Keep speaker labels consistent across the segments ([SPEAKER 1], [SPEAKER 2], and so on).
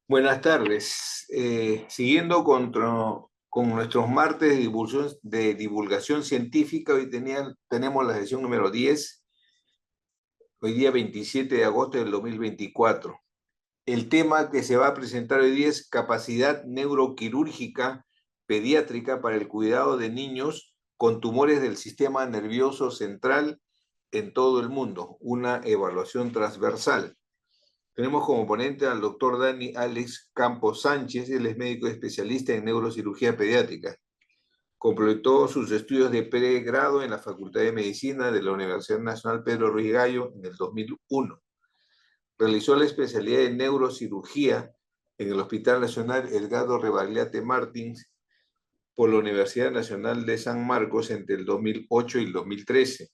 [SPEAKER 1] Buenas tardes. Siguiendo con nuestros martes de divulgación científica, hoy tenemos la sesión número 10, hoy día 27 de agosto del 2024. El tema que se va a presentar hoy día es capacidad neuroquirúrgica pediátrica para el cuidado de niños con tumores del sistema nervioso central en todo el mundo, una evaluación transversal. Tenemos como ponente al doctor Dani Alex Campos Sánchez. Él es médico especialista en neurocirugía pediátrica. Completó sus estudios de pregrado en la Facultad de Medicina de la Universidad Nacional Pedro Ruiz Gallo en el 2001. Realizó la especialidad en neurocirugía en el Hospital Nacional Edgardo Rebagliati Martins por la Universidad Nacional de San Marcos entre el 2008 y el 2013.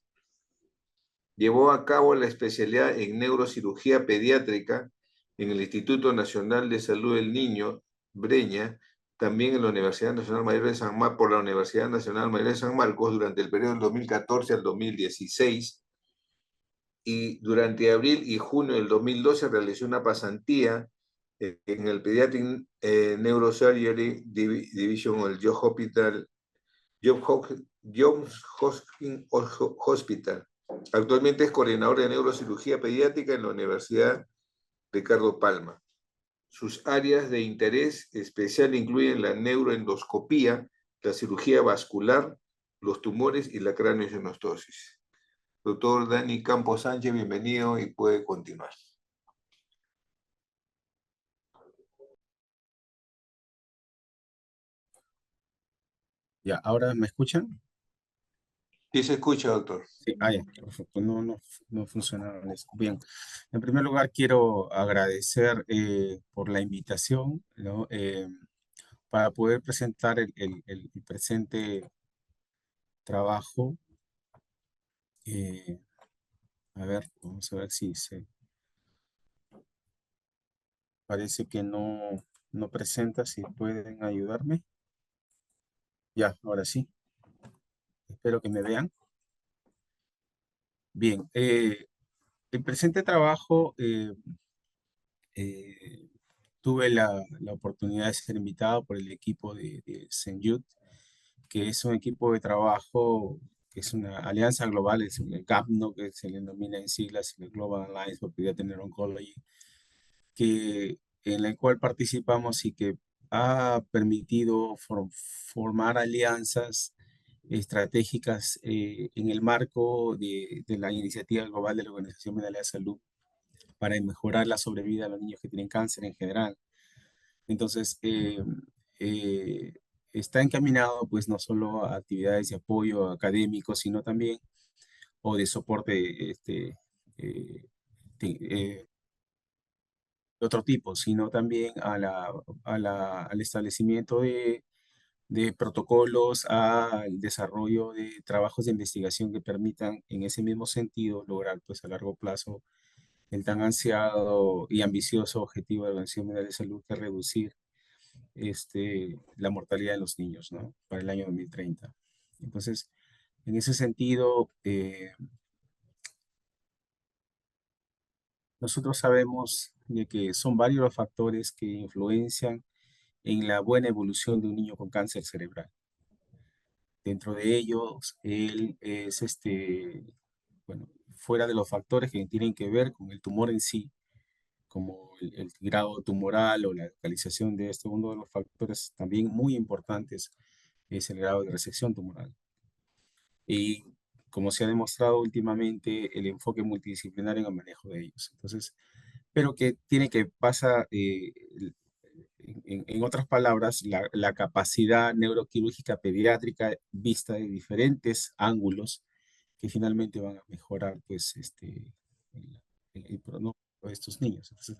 [SPEAKER 1] Llevó a cabo la especialidad en neurocirugía pediátrica en el Instituto Nacional de Salud del Niño, Breña, también en la Universidad Nacional Mayor de San Marcos, por la Universidad Nacional Mayor de San Marcos durante el periodo del 2014 al 2016, y durante abril y junio del 2012 realizó una pasantía en el Pediatric Neurosurgery Division o el Johns Hopkins Hospital. Actualmente es coordinador de neurocirugía pediátrica en la Universidad Ricardo Palma. Sus áreas de interés especial incluyen la neuroendoscopía, la cirugía vascular, los tumores y la craneosynostosis. Doctor Dani Campos Sánchez, bienvenido y puede continuar.
[SPEAKER 2] Ya, ¿ahora me escuchan?
[SPEAKER 1] Sí se escucha, doctor.
[SPEAKER 2] Sí, ya, perfecto. No funcionaron eso. Bien, en primer lugar quiero agradecer por la invitación, ¿no? Para poder presentar el presente trabajo. Eh, a ver, vamos a ver si se parece que no presenta, si pueden ayudarme. Ya, ahora sí. Espero que me vean. Bien, el presente trabajo eh, tuve la oportunidad de ser invitado por el equipo de St. Jude, que es un equipo de trabajo, que es una alianza global, es el GAPNO, que se le denomina en siglas, el Global Alliance for Pediatric Oncology, en la cual participamos y que ha permitido formar alianzas estratégicas en el marco de la iniciativa global de la Organización Mundial de la Salud para mejorar la sobrevida de los niños que tienen cáncer en general. Entonces, eh, está encaminado pues no solo a actividades de apoyo académico, sino también o de soporte eh, de otro tipo, sino también al establecimiento de protocolos, al desarrollo de trabajos de investigación que permitan en ese mismo sentido lograr pues a largo plazo el tan ansiado y ambicioso objetivo de la Organización Mundial de Salud, que es reducir la mortalidad de los niños, ¿no? Para el año 2030. Entonces, en ese sentido, nosotros sabemos de que son varios los factores que influencian en la buena evolución de un niño con cáncer cerebral. Dentro de ellos, él es bueno, fuera de los factores que tienen que ver con el tumor en sí, como el grado tumoral o la localización de este, uno de los factores también muy importantes es el grado de resección tumoral. Y como se ha demostrado últimamente, el enfoque multidisciplinario en el manejo de ellos. Entonces, pero que tiene que pasar, en otras palabras, la capacidad neuroquirúrgica pediátrica vista de diferentes ángulos que finalmente van a mejorar pues, el pronóstico de estos niños. Entonces,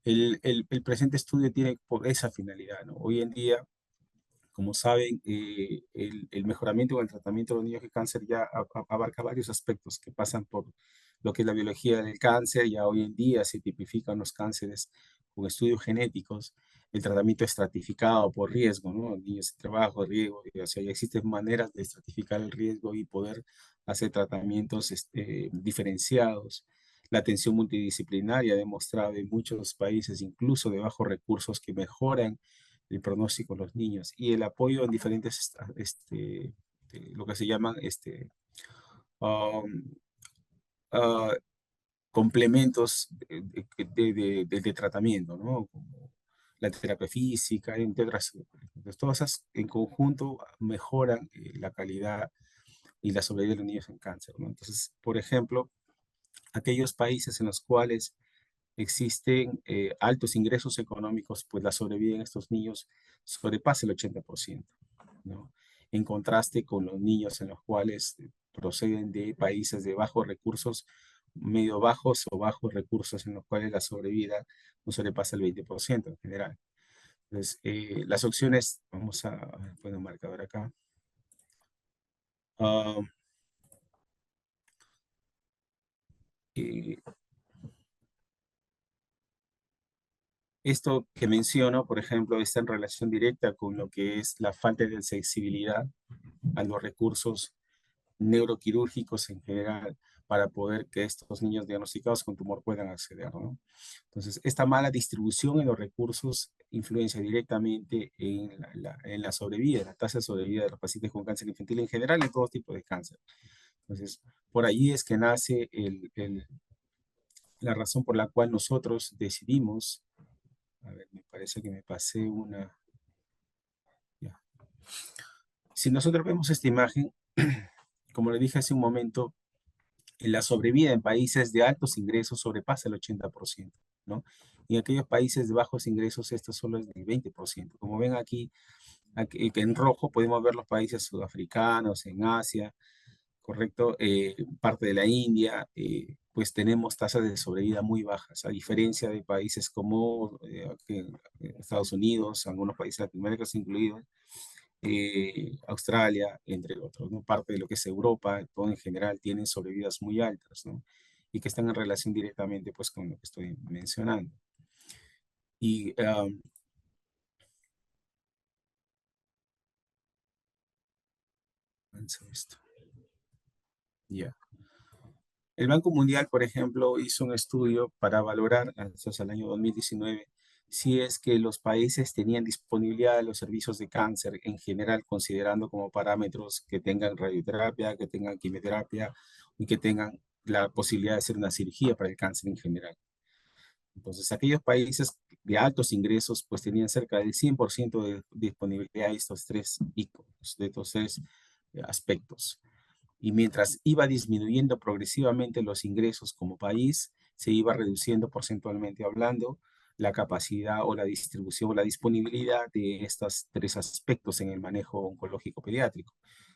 [SPEAKER 2] el presente estudio tiene por esa finalidad, ¿no? Hoy en día, como saben, el mejoramiento o el tratamiento de los niños con cáncer ya abarca varios aspectos que pasan por lo que es la biología del cáncer. Ya hoy en día se tipifican los cánceres con estudios genéticos, el tratamiento estratificado por riesgo, ¿no? Niños de trabajo, riesgo, o sea, ya existen maneras de estratificar el riesgo y poder hacer tratamientos diferenciados. La atención multidisciplinaria ha demostrado en muchos países, incluso de bajos recursos, que mejoran el pronóstico en los niños. Y el apoyo en diferentes, lo que se llaman um, ah, complementos de tratamiento, ¿no? Como la terapia física, entre otras. Entonces, todas esas en conjunto mejoran la calidad y la sobrevida de los niños en cáncer, ¿no? Entonces, por ejemplo, aquellos países en los cuales existen altos ingresos económicos, pues la sobrevida en estos niños sobrepasa el 80%, ¿no? En contraste con los niños en los cuales proceden de países de bajos recursos, medio bajos o bajos recursos, en los cuales la sobrevida no sobrepasa el 20% en general. Entonces, las opciones, vamos a poner un marcador acá. Ah, eh, Esto que menciono, por ejemplo, está en relación directa con lo que es la falta de accesibilidad a los recursos neuroquirúrgicos en general para poder que estos niños diagnosticados con tumor puedan acceder, ¿no? Entonces, esta mala distribución en los recursos influencia directamente en la sobrevida, en la tasa de sobrevida de los pacientes con cáncer infantil en general, en todo tipo de cáncer. Entonces, por ahí es que nace la razón por la cual nosotros decidimos, a ver, me parece que me pasé una, ya. Si nosotros vemos esta imagen, como le dije hace un momento, la sobrevida en países de altos ingresos sobrepasa el 80%, ¿no? Y en aquellos países de bajos ingresos esto solo es del 20%. Como ven aquí que en rojo podemos ver los países sudafricanos, en Asia, ¿correcto? Parte de la India, pues tenemos tasas de sobrevida muy bajas, a diferencia de países como Estados Unidos, algunos países latinoamericanos incluidos, Australia, entre otros, ¿no? Parte de lo que es Europa, todo en general, tienen sobrevidas muy altas, ¿no? Y que están en relación directamente, pues, con lo que estoy mencionando. Y avanza esto. Ya. El Banco Mundial, por ejemplo, hizo un estudio para valorar, hasta el año 2019, si es que los países tenían disponibilidad de los servicios de cáncer en general, considerando como parámetros que tengan radioterapia, que tengan quimioterapia y que tengan la posibilidad de hacer una cirugía para el cáncer en general. Entonces, aquellos países de altos ingresos, pues tenían cerca del 100% de disponibilidad de estos tres íconos, de estos tres aspectos. Y mientras iba disminuyendo progresivamente los ingresos como país, se iba reduciendo porcentualmente hablando la capacidad o la distribución o la disponibilidad de estos tres aspectos en el manejo oncológico pediátrico,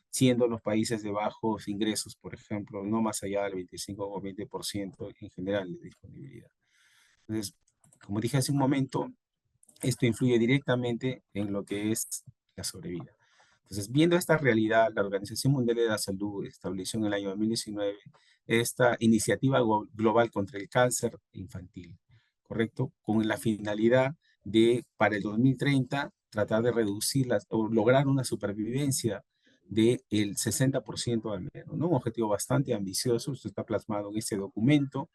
[SPEAKER 2] siendo los países de bajos ingresos, por ejemplo, no más allá del 25 o 20% en general de disponibilidad. Entonces, como dije hace un momento, esto influye directamente en lo que es la sobrevida. Entonces, viendo esta realidad, la Organización Mundial de la Salud estableció en el año 2019 esta iniciativa global contra el cáncer infantil, ¿correcto? Con la finalidad de, para el 2030, tratar de reducirlas o lograr una supervivencia del 60% al menos, ¿no? Un objetivo bastante ambicioso, esto está plasmado en este documento,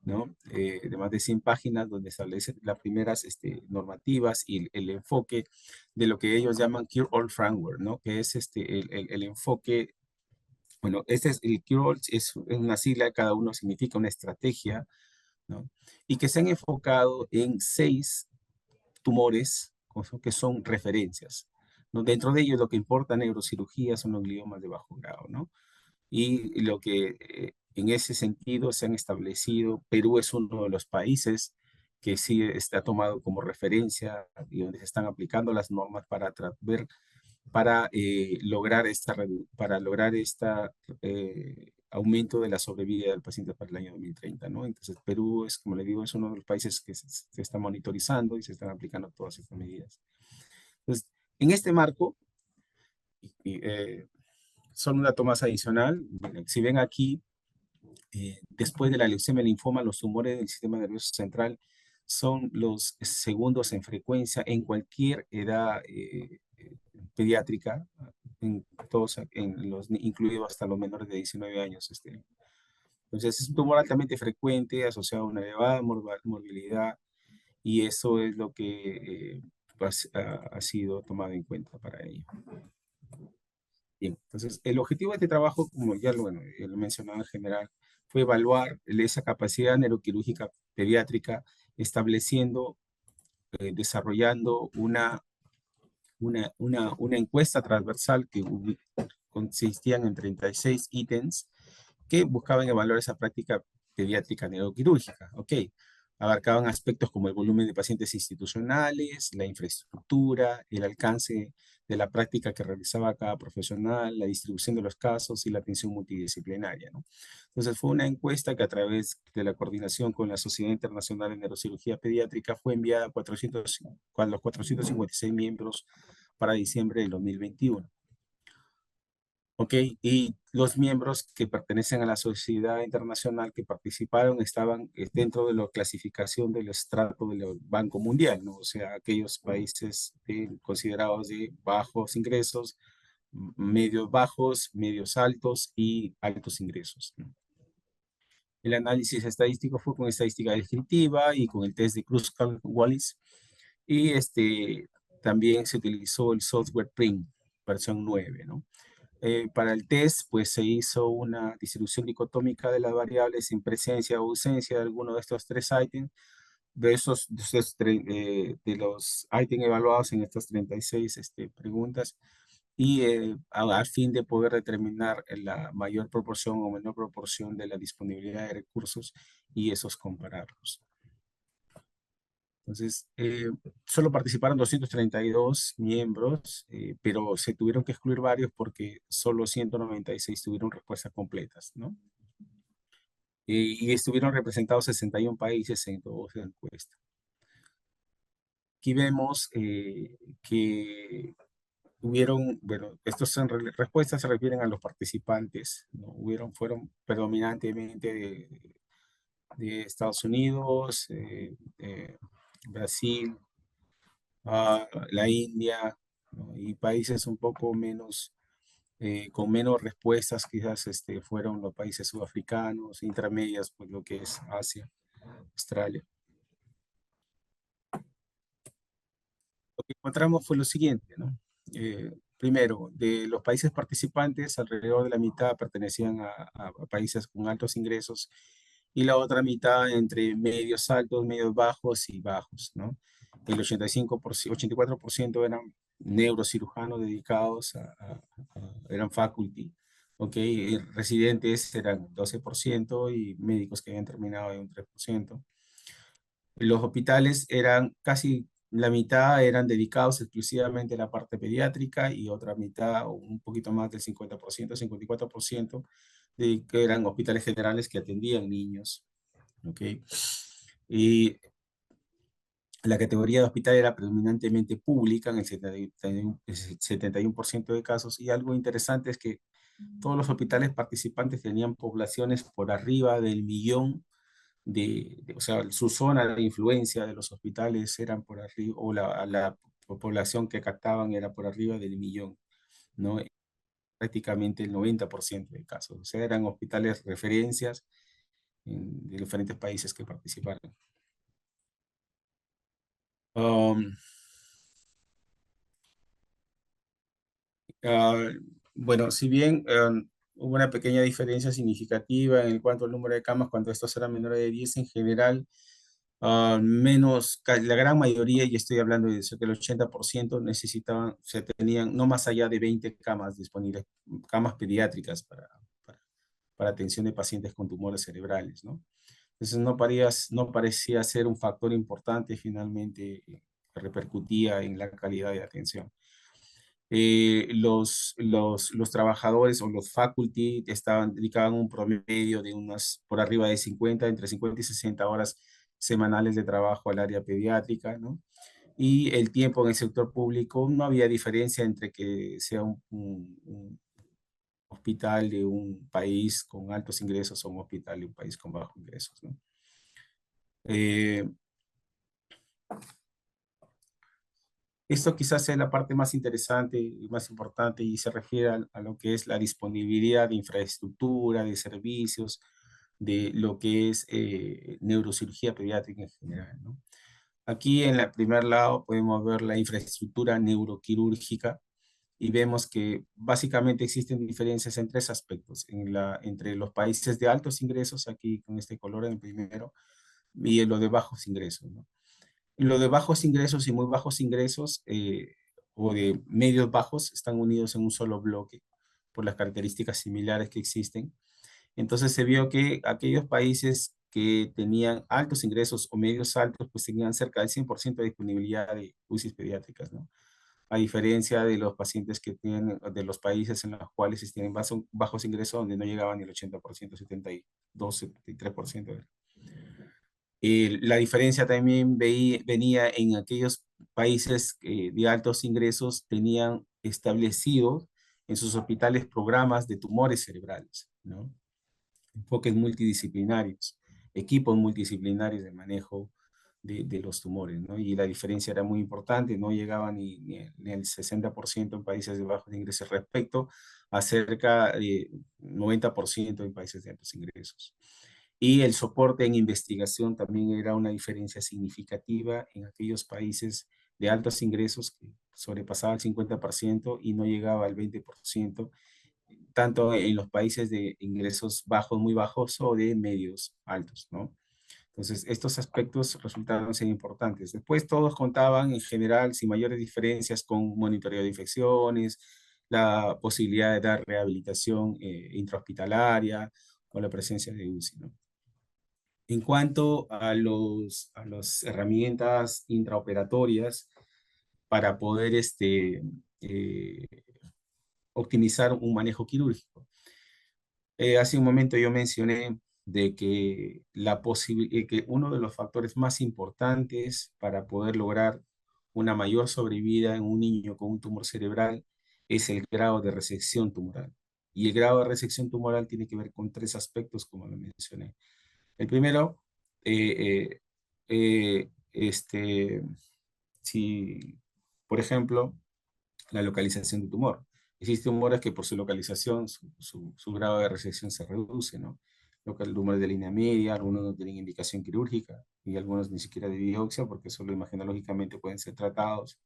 [SPEAKER 2] ¿no? De más de 100 páginas donde establece las primeras normativas y el enfoque de lo que ellos llaman Cure All Framework, ¿no? Que es el enfoque, bueno, este es el Cure All, es una sigla, cada uno significa una estrategia, ¿no? Y que se han enfocado en 6 tumores que son referencias, ¿no? Dentro de ellos lo que importa neurocirugía son los gliomas de bajo grado, ¿no? Y lo que en ese sentido se han establecido, Perú es uno de los países que sí está tomado como referencia y donde se están aplicando las normas para ver, para lograr para lograr esta aumento de la sobrevida del paciente para el año 2030, ¿no? Entonces Perú es, como le digo, es uno de los países que se está monitorizando y se están aplicando todas estas medidas. Entonces, en este marco, y, solo un dato más adicional, miren, si ven aquí, después de la leucemia y linfoma, los tumores del sistema nervioso central son los segundos en frecuencia en cualquier edad pediátrica, en todos, incluido hasta los menores de 19 años. Entonces es un tumor altamente frecuente, asociado a una elevada morbilidad, y eso es lo que pues, ha sido tomado en cuenta para ello. Bien, entonces el objetivo de este trabajo, como ya lo, bueno, ya lo he mencionado en general, fue evaluar esa capacidad neuroquirúrgica pediátrica, estableciendo, desarrollando una encuesta transversal que consistían en 36 ítems que buscaban evaluar esa práctica pediátrica neuroquirúrgica. Ok, abarcaban aspectos como el volumen de pacientes institucionales, la infraestructura, el alcance de la práctica que realizaba cada profesional, la distribución de los casos y la atención multidisciplinaria, ¿no? Entonces fue una encuesta que a través de la coordinación con la Sociedad Internacional de Neurocirugía Pediátrica fue enviada a 400, a los 456 miembros para diciembre del 2021. ¿Ok? Y los miembros que pertenecen a la sociedad internacional que participaron estaban dentro de la clasificación del estrato del Banco Mundial, ¿no? O sea, aquellos países considerados de bajos ingresos, medios bajos, medios altos y altos ingresos, ¿no? El análisis estadístico fue con estadística descriptiva y con el test de Kruskal-Wallis. Y también se utilizó el software PRINT, versión 9, ¿no? Para el test, pues se hizo una distribución dicotómica de las variables en presencia o ausencia de alguno de estos tres ítems, de los ítems evaluados en estas 36 preguntas, y al fin de poder determinar la mayor proporción o menor proporción de la disponibilidad de recursos y esos compararlos. Entonces, solo participaron 232 miembros, pero se tuvieron que excluir varios porque solo 196 tuvieron respuestas completas, ¿no? Y estuvieron representados 61 países en toda la encuesta. Aquí vemos que hubieron, bueno, estas son respuestas se refieren a los participantes, ¿no? Fueron predominantemente de Estados Unidos, Brasil, la India, ¿no? Y países un poco menos, con menos respuestas, quizás fueron los países sudafricanos, intermedias, pues lo que es Asia, Australia. Lo que encontramos fue lo siguiente, ¿no? Primero, de los países participantes, alrededor de la mitad pertenecían a países con altos ingresos y la otra mitad entre medios altos, medios bajos y bajos, ¿no? El 84% eran neurocirujanos dedicados eran faculty, ¿ok? Y residentes eran 12% y médicos que habían terminado en un 3%. Los hospitales eran casi la mitad eran dedicados exclusivamente a la parte pediátrica y otra mitad, o un poquito más del 50%, 54%, que eran hospitales generales que atendían niños. ¿Ok? Y la categoría de hospital era predominantemente pública en el 71% de casos. Y algo interesante es que todos los hospitales participantes tenían poblaciones por arriba del millón o sea, su zona de influencia de los hospitales eran por arriba, o la población que captaban era por arriba del millón, ¿no? Prácticamente el 90% de casos. O sea, eran hospitales referencias de diferentes países que participaron. Um, ah, bueno, si bien hubo una pequeña diferencia significativa en cuanto al número de camas, cuando estos eran menores de 10 en general, la gran mayoría, y estoy hablando de cerca del 80%, necesitaban, se tenían no más allá de 20 camas disponibles, camas pediátricas para atención de pacientes con tumores cerebrales, ¿no? Entonces no parecía ser un factor importante finalmente que repercutía en la calidad de atención. Los trabajadores o los faculty dedicaban un promedio de unas por arriba de 50, entre 50 y 60 horas semanales de trabajo al área pediátrica, ¿no? Y el tiempo en el sector público, no había diferencia entre que sea un hospital de un país con altos ingresos o un hospital de un país con bajos ingresos, ¿no? Eh, Esto quizás sea la parte más interesante y más importante y se refiere a lo que es la disponibilidad de infraestructura, de servicios, de lo que es neurocirugía pediátrica en general, ¿no? Aquí en el primer lado podemos ver la infraestructura neuroquirúrgica y vemos que básicamente existen diferencias en tres aspectos, entre los países de altos ingresos, aquí con este color en el primero, y en lo de bajos ingresos, ¿no? Lo de bajos ingresos y muy bajos ingresos, o de medios bajos, están unidos en un solo bloque por las características similares que existen. Entonces se vio que aquellos países que tenían altos ingresos o medios altos, pues tenían cerca del 100% de disponibilidad de UCIs pediátricas, ¿no? A diferencia de los pacientes que tienen, de los países en los cuales se tienen bajos ingresos, donde no llegaban ni el 80%, 72, 73%. La diferencia también venía en aquellos países de altos ingresos, tenían establecidos en sus hospitales programas de tumores cerebrales, ¿no? Enfoques multidisciplinarios, equipos multidisciplinarios de manejo de los tumores, ¿no? Y la diferencia era muy importante, no llegaba ni el 60% en países de bajos ingresos respecto a cerca de 90% en países de altos ingresos. Y el soporte en investigación también era una diferencia significativa en aquellos países de altos ingresos que sobrepasaba el 50% y no llegaba al 20%, tanto en los países de ingresos bajos, muy bajos o de medios altos, ¿no? Entonces, estos aspectos resultaron ser importantes. Después, todos contaban en general sin mayores diferencias con monitoreo de infecciones, la posibilidad de dar rehabilitación intrahospitalaria o la presencia de UCI, ¿no? En cuanto a las herramientas intraoperatorias para poder eh, optimizar un manejo quirúrgico. Hace un momento yo mencioné de que, que uno de los factores más importantes para poder lograr una mayor sobrevida en un niño con un tumor cerebral es el grado de resección tumoral. Y el grado de resección tumoral tiene que ver con tres aspectos, como lo mencioné. El primero, eh, si, por ejemplo, la localización del tumor. Existen tumores que por su localización, su grado de resección se reduce, ¿no? Tumores de línea media, algunos no tienen indicación quirúrgica y algunos ni siquiera de biopsia porque solo imagenológicamente pueden ser tratados.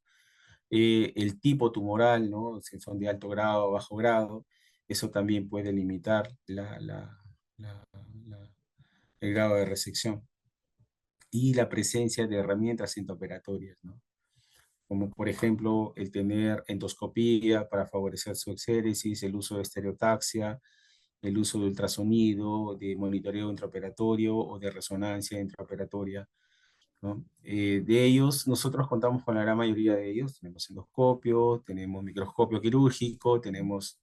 [SPEAKER 2] El tipo tumoral, ¿no? Si son de alto grado o bajo grado, eso también puede limitar el grado de resección. Y la presencia de herramientas intraoperatorias, ¿no? Como por ejemplo el tener endoscopía para favorecer su exéresis, el uso de estereotaxia, el uso de ultrasonido, de monitoreo intraoperatorio o de resonancia intraoperatoria, ¿no? De ellos, nosotros contamos con la gran mayoría de ellos. Tenemos endoscopio, tenemos microscopio quirúrgico, tenemos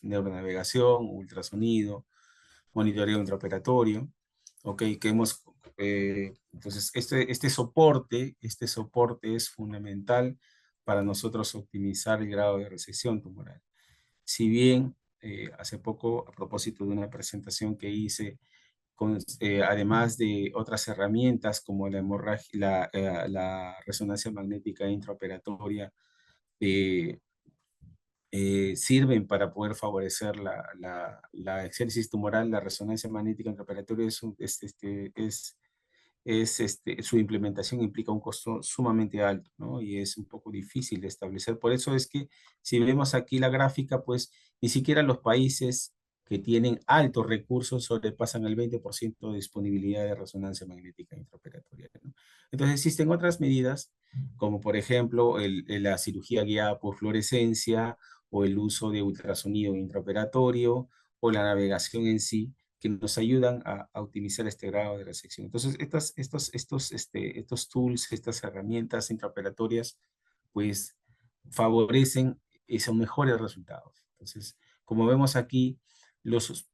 [SPEAKER 2] neuronavegación, ultrasonido, monitoreo intraoperatorio, ¿ok? Entonces, este soporte es fundamental para nosotros optimizar el grado de resección tumoral. Si bien hace poco, a propósito de una presentación que hice, además de otras herramientas como la hemorragia, la resonancia magnética intraoperatoria, eh, sirven para poder favorecer la exéresis tumoral. La resonancia magnética intraoperatoria su implementación implica un costo sumamente alto, ¿no? Y es un poco difícil de establecer. Por eso es que si vemos aquí la gráfica, pues ni siquiera los países que tienen altos recursos sobrepasan el 20% de disponibilidad de resonancia magnética intraoperatoria, ¿no? Entonces existen otras medidas, como por ejemplo la cirugía guiada por fluorescencia o el uso de ultrasonido intraoperatorio o la navegación en sí, que nos ayudan a optimizar este grado de resección. Entonces, estos tools, estas herramientas intraoperatorias, pues favorecen esos mejores resultados. Entonces, como vemos aquí, los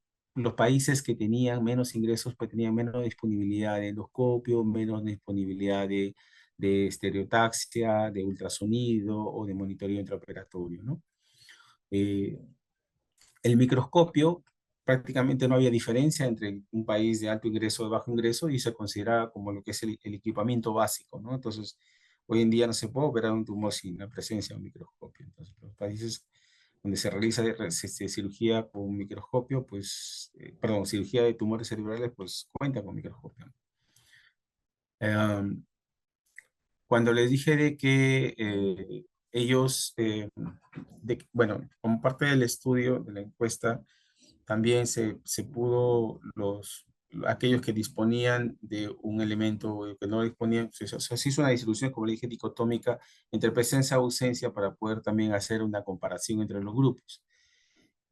[SPEAKER 2] países que tenían menos ingresos, pues tenían menos disponibilidad de endoscopio, menos disponibilidad de estereotaxia, de ultrasonido o de monitoreo intraoperatorio, ¿no? Eh, el microscopio, prácticamente no había diferencia entre un país de alto ingreso o de bajo ingreso y se consideraba como lo que es el equipamiento básico, ¿no? Entonces, hoy en día no se puede operar un tumor sin la presencia de un microscopio. Entonces, los países donde se realiza cirugía con microscopio, pues, perdón, cirugía de tumores cerebrales, pues cuenta con microscopio. Em, Cuando les dije de que ellos, bueno, como parte del estudio, de la encuesta, también se pudo, aquellos que disponían de un elemento que no disponían, o sea, se hizo una distribución, como le dije, dicotómica entre presencia y ausencia para poder también hacer una comparación entre los grupos.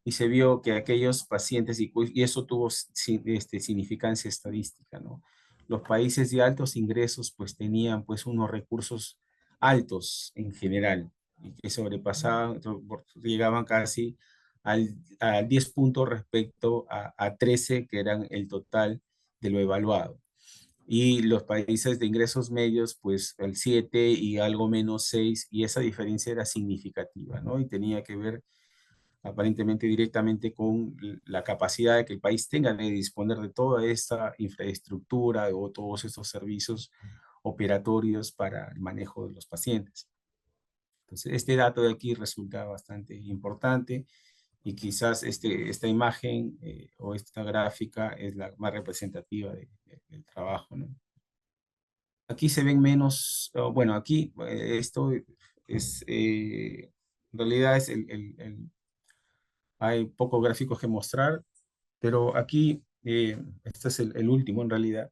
[SPEAKER 2] Y se vio que aquellos pacientes, y eso tuvo significancia estadística, ¿no? Los países de altos ingresos pues tenían pues unos recursos altos en general, y que sobrepasaban, llegaban casi al 10 puntos respecto a 13 que eran el total de lo evaluado. Y los países de ingresos medios, pues el 7 y algo menos 6, y esa diferencia era significativa, ¿no? Y tenía que ver aparentemente directamente con la capacidad de que el país tenga de disponer de toda esta infraestructura o todos estos servicios operatorios para el manejo de los pacientes. Entonces, este dato de aquí resulta bastante importante y quizás esta imagen o esta gráfica es la más representativa del trabajo, ¿no? Aquí se ven menos, bueno, aquí esto es, en realidad es hay pocos gráficos que mostrar, pero aquí, este es el último en realidad.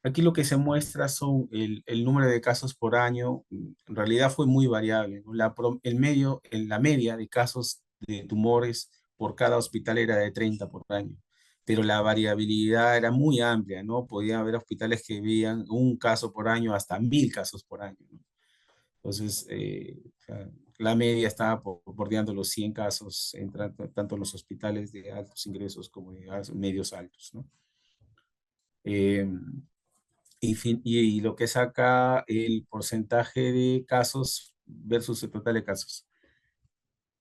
[SPEAKER 2] Aquí lo que se muestra son el número de casos por año. En realidad fue muy variable, ¿no? La media de casos de tumores por cada hospital era de 30 por año, pero la variabilidad era muy amplia, ¿no? Podía haber hospitales que veían un caso por año hasta 1000 casos por año, ¿no? Entonces, o sea, la media estaba bordeando los 100 casos, tanto en los hospitales de altos ingresos como de medios altos, ¿no? Eh, y lo que saca el porcentaje de casos versus el total de casos.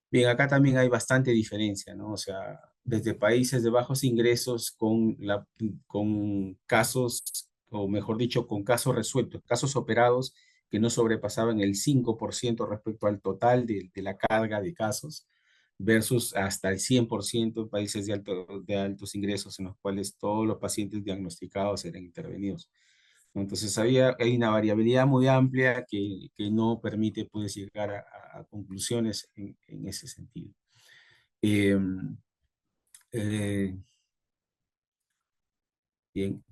[SPEAKER 2] Bien, acá también hay bastante diferencia, ¿no? O sea, desde países de bajos ingresos con casos, o mejor dicho, con casos resueltos, casos operados que no sobrepasaban el 5% respecto al total de la carga de casos, versus hasta el 100% en países de altos ingresos en los cuales todos los pacientes diagnosticados eran intervenidos, ¿no? Entonces hay una variabilidad muy amplia que no permite pues, llegar a conclusiones en ese sentido. Eh, eh, Bien,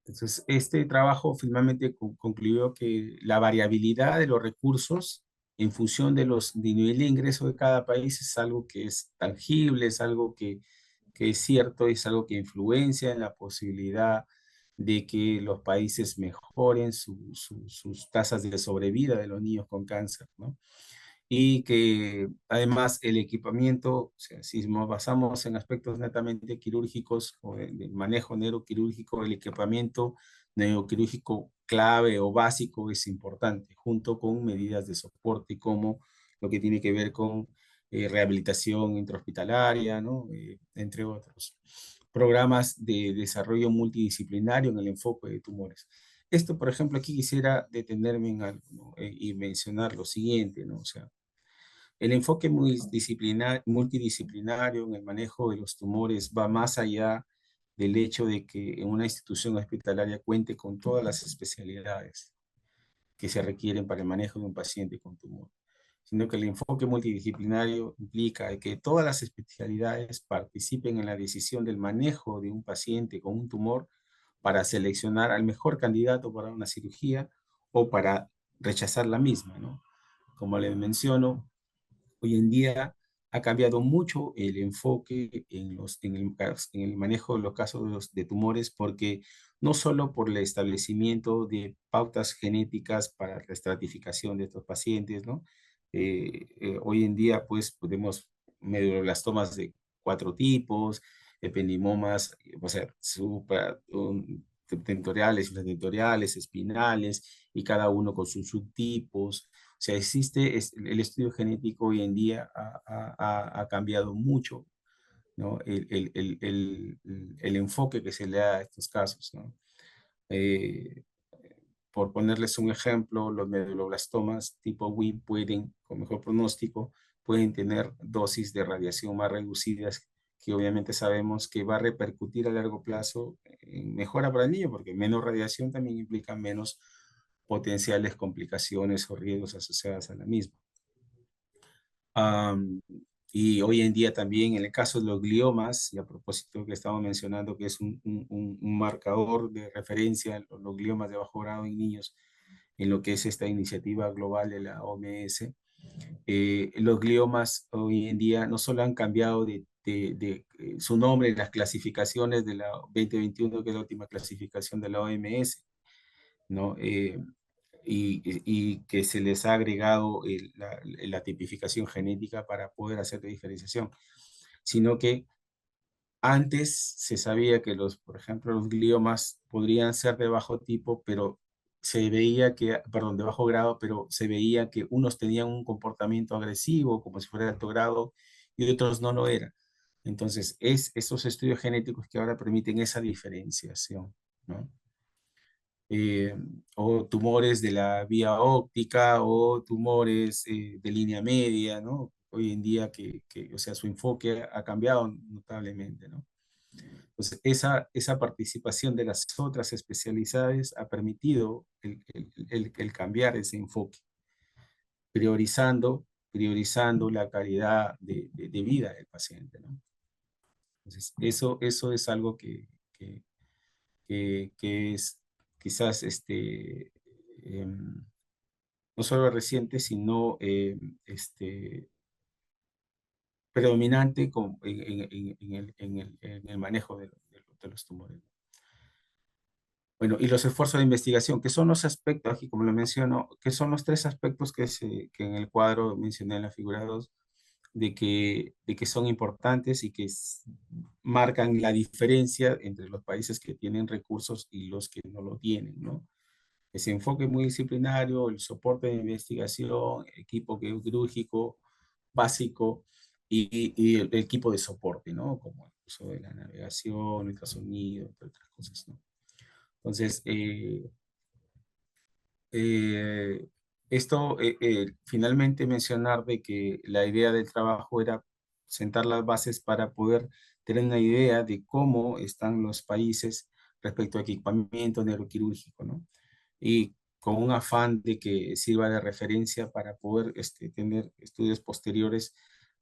[SPEAKER 2] entonces este trabajo finalmente concluyó que la variabilidad de los recursos en función de nivel de ingreso de cada país es algo que es tangible, es algo que es cierto, es algo que influencia en la posibilidad de que los países mejoren sus tasas de sobrevida de los niños con cáncer, ¿no? Y que además el equipamiento, o sea, si nos basamos en aspectos netamente quirúrgicos o de manejo neuroquirúrgico, el equipamiento neuroquirúrgico clave o básico es importante, junto con medidas de soporte como lo que tiene que ver con rehabilitación intrahospitalaria, ¿no? Entre otros. Programas de desarrollo multidisciplinario en el enfoque de tumores. Esto, por ejemplo, aquí quisiera detenerme en algo, ¿no? Y mencionar lo siguiente, ¿no? O sea, el enfoque multidisciplinario en el manejo de los tumores va más allá del hecho de que en una institución hospitalaria cuente con todas las especialidades que se requieren para el manejo de un paciente con tumor, sino que el enfoque multidisciplinario implica que todas las especialidades participen en la decisión del manejo de un paciente con un tumor para seleccionar al mejor candidato para una cirugía o para rechazar la misma, ¿no? Como les menciono, hoy en día ha cambiado mucho el enfoque en el manejo de los casos de tumores, porque no solo por el establecimiento de pautas genéticas para la estratificación de estos pacientes, ¿no? Hoy en día, pues, podemos medir las tomas de 4 tipos, ependimomas, o sea, tentoriales, infratentoriales, espinales, y cada uno con sus subtipos. O sea, el estudio genético hoy en día ha cambiado mucho, ¿no? El enfoque que se le da a estos casos, ¿no? Eh, por ponerles un ejemplo, los medulloblastomas tipo WIP pueden, con mejor pronóstico, pueden tener dosis de radiación más reducidas, que obviamente sabemos que va a repercutir a largo plazo en mejora para el niño, porque menos radiación también implica menos potenciales complicaciones o riesgos asociadas a la misma. Am, y hoy en día también en el caso de los gliomas, y a propósito que estamos mencionando que es un marcador de referencia, los gliomas de bajo grado en niños, en lo que es esta iniciativa global de la OMS, los gliomas hoy en día no solo han cambiado su nombre en las clasificaciones de la 2021, que es la última clasificación de la OMS, ¿no? Y que se les ha agregado la tipificación genética para poder hacer la diferenciación, sino que antes se sabía que por ejemplo, los gliomas podrían ser de bajo tipo, pero se veía que, perdón, de bajo grado, pero se veía que unos tenían un comportamiento agresivo, como si fuera de alto grado, y otros no lo eran. Entonces, es esos estudios genéticos que ahora permiten esa diferenciación, ¿no? eh, o tumores de la vía óptica o tumores de línea media, ¿no? Hoy en día o sea, su enfoque ha cambiado notablemente, ¿no? Entonces, esa participación de las otras especialidades ha permitido el cambiar ese enfoque, priorizando la calidad de vida del paciente, ¿no? Entonces, eso es algo que es quizás no solo reciente, sino predominante en el manejo de los tumores. Bueno, y los esfuerzos de investigación, que son los aspectos, aquí como lo menciono, que son los tres aspectos que en el cuadro mencioné en la figura 2, de que son importantes y que marcan la diferencia entre los países que tienen recursos y los que no lo tienen, ¿no? Ese enfoque multidisciplinario, el soporte de investigación, equipo quirúrgico básico y el equipo de soporte, ¿no? Como el uso de la navegación, ultrasonido, entre otras cosas, ¿no? Entonces, eh, esto, finalmente mencionar de que la idea del trabajo era sentar las bases para poder tener una idea de cómo están los países respecto a equipamiento neuroquirúrgico, ¿no? Y con un afán de que sirva de referencia para poder tener estudios posteriores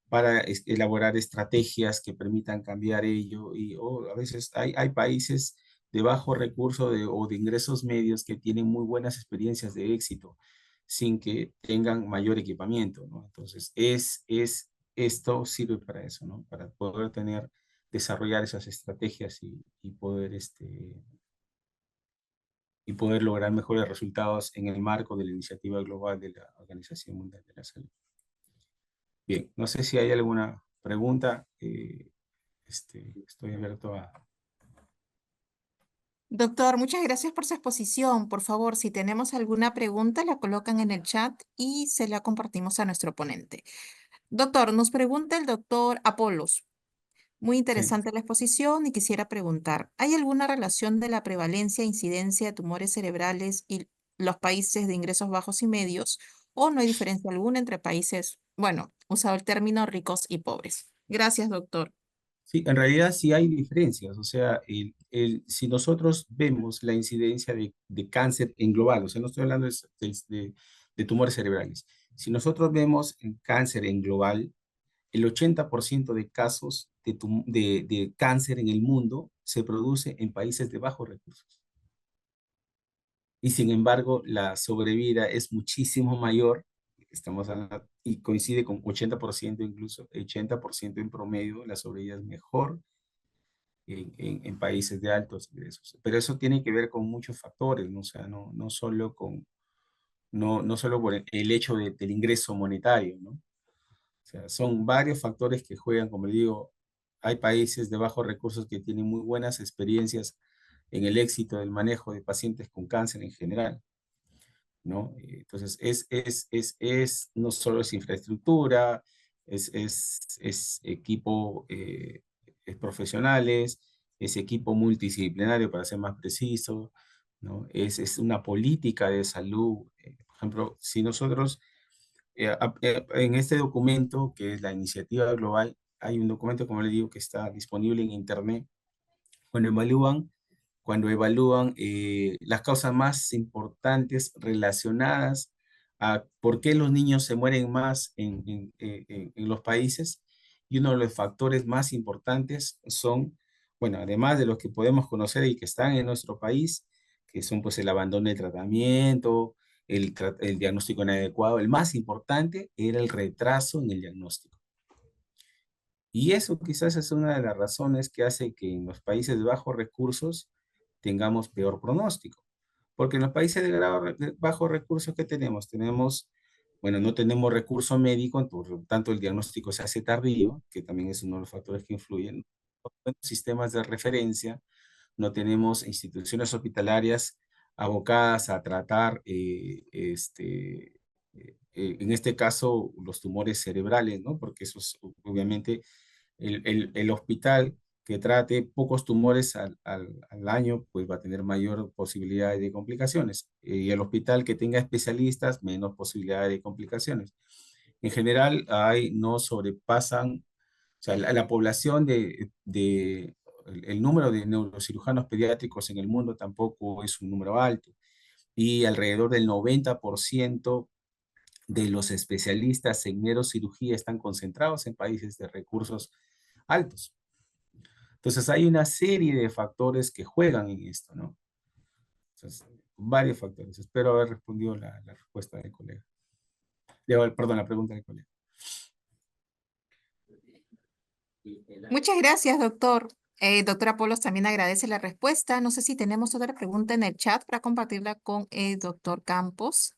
[SPEAKER 2] para elaborar estrategias que permitan cambiar ello. Y a veces hay países de bajo recurso o de ingresos medios que tienen muy buenas experiencias de éxito sin que tengan mayor equipamiento, ¿no? Entonces, esto sirve para eso, ¿no? Para poder desarrollar esas estrategias y poder lograr mejores resultados en el marco de la iniciativa global de la Organización Mundial de la Salud. Bien, no sé si hay alguna pregunta. Estoy abierto a...
[SPEAKER 3] Doctor, muchas gracias por su exposición. Por favor, si tenemos alguna pregunta, la colocan en el chat y se la compartimos a nuestro ponente. Doctor, nos pregunta el doctor Apolos. Muy
[SPEAKER 2] Sí.
[SPEAKER 3] interesante la exposición y quisiera preguntar, ¿hay alguna relación de la prevalencia e incidencia de tumores cerebrales y los países de ingresos bajos y medios? ¿O no hay diferencia alguna entre países, bueno, usado el término ricos y pobres? Gracias, doctor.
[SPEAKER 2] Sí, en realidad sí hay diferencias. O sea, si nosotros vemos la incidencia de cáncer en global, o sea, no estoy hablando de tumores cerebrales. Si nosotros vemos el cáncer en global, el 80% de casos de cáncer en el mundo se produce en países de bajos recursos. Y sin embargo, la sobrevida es muchísimo mayor, estamos hablando, y coincide con 80% incluso, 80% en promedio, la sobrevida es mejor en países de altos ingresos. Pero eso tiene que ver con muchos factores, ¿no? O sea, no solo por el hecho del ingreso monetario, ¿no? O sea, son varios factores que juegan, como le digo, hay países de bajos recursos que tienen muy buenas experiencias en el éxito del manejo de pacientes con cáncer en general, ¿no? Entonces, no solo es infraestructura, es equipo, es profesionales, es equipo multidisciplinario, para ser más preciso, ¿no? Es una política de salud. Por ejemplo, si nosotros, en este documento, que es la iniciativa global, hay un documento, como le digo, que está disponible en Internet, cuando evalúan las causas más importantes relacionadas a por qué los niños se mueren más en los países. Y uno de los factores más importantes son, bueno, además de los que podemos conocer y que están en nuestro país, que son pues el abandono del tratamiento, el diagnóstico inadecuado, el más importante era el retraso en el diagnóstico. Y eso quizás es una de las razones que hace que en los países de bajos recursos tengamos peor pronóstico. Porque en los países de bajos recursos, ¿qué tenemos? Bueno, no tenemos recurso médico, por lo tanto el diagnóstico se hace tardío, que también es uno de los factores que influyen. No tenemos sistemas de referencia, no tenemos instituciones hospitalarias abocadas a tratar, en este caso, los tumores cerebrales, ¿no? Porque eso es, obviamente, el hospital que trate pocos tumores al año, pues va a tener mayor posibilidad de complicaciones. Y el hospital que tenga especialistas, menos posibilidades de complicaciones. En general, no sobrepasan, o sea, la población el número de neurocirujanos pediátricos en el mundo tampoco es un número alto. Y alrededor del 90% de los especialistas en neurocirugía están concentrados en países de recursos altos. Entonces hay una serie de factores que juegan en esto, ¿no? Entonces, varios factores. Espero haber respondido la respuesta del colega. Perdón, la pregunta del colega.
[SPEAKER 3] Muchas gracias, doctor. Doctora Polos también agradece la respuesta. No sé si tenemos otra pregunta en el chat para compartirla con el doctor Campos.